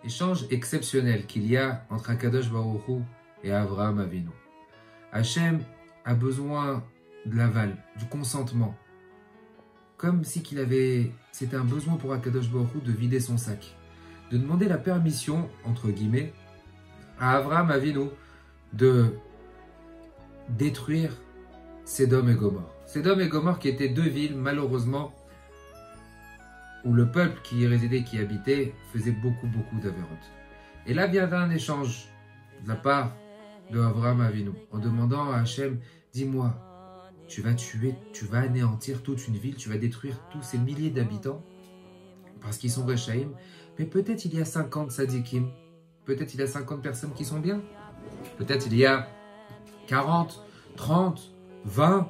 échange exceptionnel qu'il y a entre Akadosh Baruch Hu et Avraham Avinu. Hachem a besoin de l'aval, du consentement. Comme si c'était un besoin pour Akadosh Baruch Hu de vider son sac. De demander la permission, entre guillemets, à Avraham Avinu de détruire Sédom et Gomorrhe. Sédom et Gomorrhe qui étaient deux villes, malheureusement, où le peuple qui y résidait, qui y habitait, faisait beaucoup d'avérotes. Et là, il y avait un échange de la part de Avraham Avinu, en demandant à Hachem, dis-moi, tu vas anéantir toute une ville, tu vas détruire tous ces milliers d'habitants, parce qu'ils sont Rechaïm, mais peut-être il y a 50 sadikim, peut-être il y a 50 personnes qui sont bien, peut-être il y a 40, 30, 20,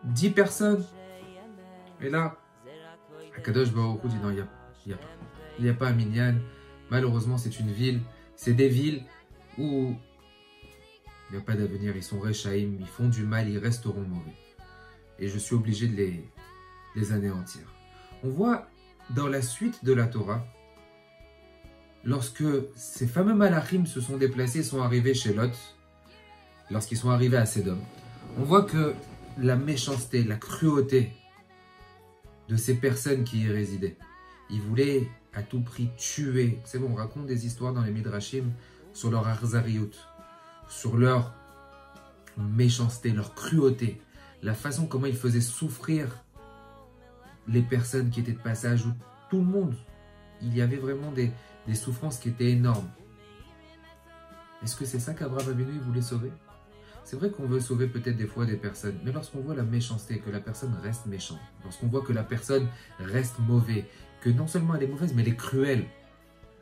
10 personnes. Et là, Akadosh Baruch Hu dit non, il n'y a pas un minyan. Malheureusement, c'est une ville, c'est des villes où il n'y a pas d'avenir, ils sont Rechaïm, ils font du mal, ils resteront mauvais. Et je suis obligé de les anéantir. On voit dans la suite de la Torah, lorsque ces fameux malachim se sont déplacés, sont arrivés chez Lot, lorsqu'ils sont arrivés à Sédom, on voit que la méchanceté, la cruauté de ces personnes qui y résidaient, ils voulaient à tout prix tuer. C'est bon, on raconte des histoires dans les Midrashim sur leur arzariout, sur leur méchanceté, leur cruauté, la façon comment ils faisaient souffrir les personnes qui étaient de passage, ou tout le monde. Il y avait vraiment des souffrances qui étaient énormes. Est-ce que c'est ça qu'Abraham Avinu voulait sauver? C'est vrai qu'on veut sauver peut-être des fois des personnes, mais lorsqu'on voit la méchanceté, que la personne reste méchante, lorsqu'on voit que la personne reste mauvaise, que non seulement elle est mauvaise, mais elle est cruelle,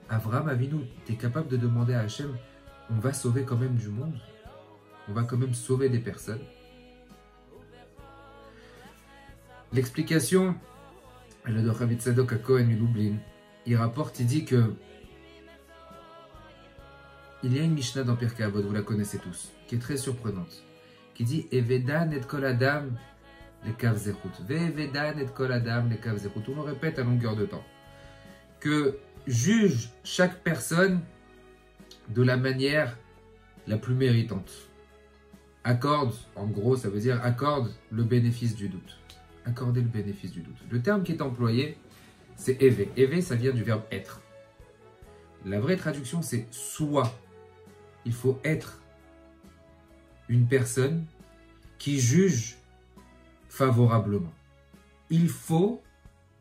Abraham Avinu est capable de demander à Hachem, on va sauver quand même du monde, on va quand même sauver des personnes. L'explication, elle est de Rabbi Tzadok à Cohen Lublin. Il rapporte, il dit que il y a une Mishnah dans Pirkei Avot, vous la connaissez tous, qui est très surprenante, qui dit Evedan et kol adam le kav zechut. Ve'evedan et kol adam le kav zechut. On le répète à longueur de temps. Que juge chaque personne de la manière la plus méritante. Accorde, en gros, ça veut dire accorde le bénéfice du doute. Accorder le bénéfice du doute. Le terme qui est employé, c'est Eve. Eve, ça vient du verbe être. La vraie traduction, c'est soit. Il faut être une personne qui juge favorablement. Il faut,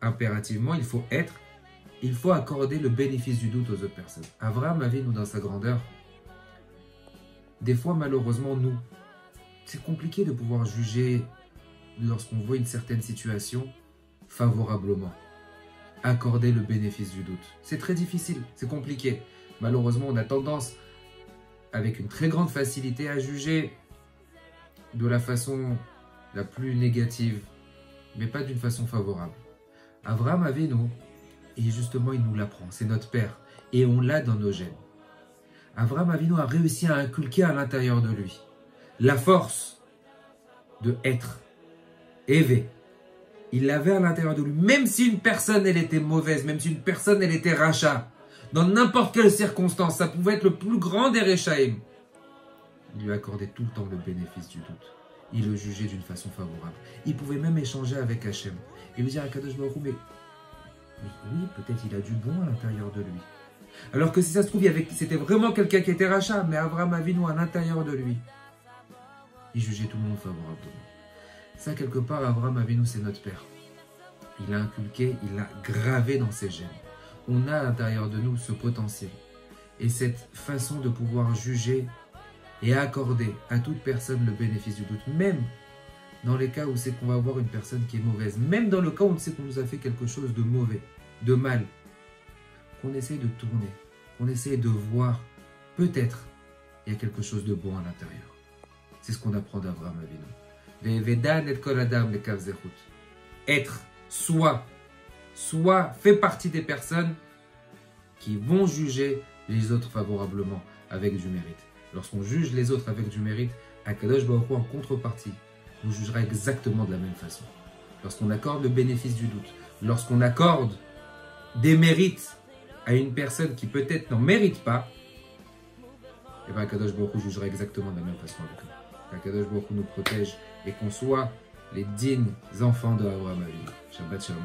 impérativement, il faut accorder le bénéfice du doute aux autres personnes. Avraham Avinu, dans sa grandeur, des fois, malheureusement, nous, c'est compliqué de pouvoir juger lorsqu'on voit une certaine situation favorablement. Accorder le bénéfice du doute. C'est très difficile, c'est compliqué. Malheureusement, on a tendance, avec une très grande facilité, à juger de la façon la plus négative, mais pas d'une façon favorable. Avraham Avinu, et justement, il nous l'apprend, c'est notre père, et on l'a dans nos gènes. Avraham Avinu a réussi à inculquer à l'intérieur de lui la force de être, Eve. Il l'avait à l'intérieur de lui. Même si une personne, elle était mauvaise, même si une personne, elle était racha, dans n'importe quelle circonstance, ça pouvait être le plus grand des Rechaïm, il lui accordait tout le temps le bénéfice du doute. Il le jugeait d'une façon favorable. Il pouvait même échanger avec Hachem. Il lui dire à Kadosh Baruch Hu, mais oui, peut-être il a du bon à l'intérieur de lui. Alors que si ça se trouve, c'était vraiment quelqu'un qui était racha, mais Avraham Avinu à l'intérieur de lui, il jugeait tout le monde favorablement. Ça, quelque part, Avraham Avinu, c'est notre père. Il l'a inculqué, il l'a gravé dans ses gènes. On a à l'intérieur de nous ce potentiel. Et cette façon de pouvoir juger et accorder à toute personne le bénéfice du doute, même dans les cas où c'est qu'on va avoir une personne qui est mauvaise, même dans le cas où on sait qu'on nous a fait quelque chose de mauvais, de mal, qu'on essaye de tourner, qu'on essaye de voir, peut-être, il y a quelque chose de bon à l'intérieur. C'est ce qu'on apprend d'Avraham Avinu. Ve'evedan et kol adam le kav zechut. Être, soit fait partie des personnes qui vont juger les autres favorablement avec du mérite. Lorsqu'on juge les autres avec du mérite, Akadosh Baruch Hu en contrepartie nous jugera exactement de la même façon. Lorsqu'on accorde le bénéfice du doute, lorsqu'on accorde des mérites à une personne qui peut-être n'en mérite pas, et bien Akadosh Baruch Hu jugera exactement de la même façon avec nous. Qu'Akadosh Baruch Hu nous protège et qu'on soit les dignes enfants de Abraham Avinu. Shabbat Shalom.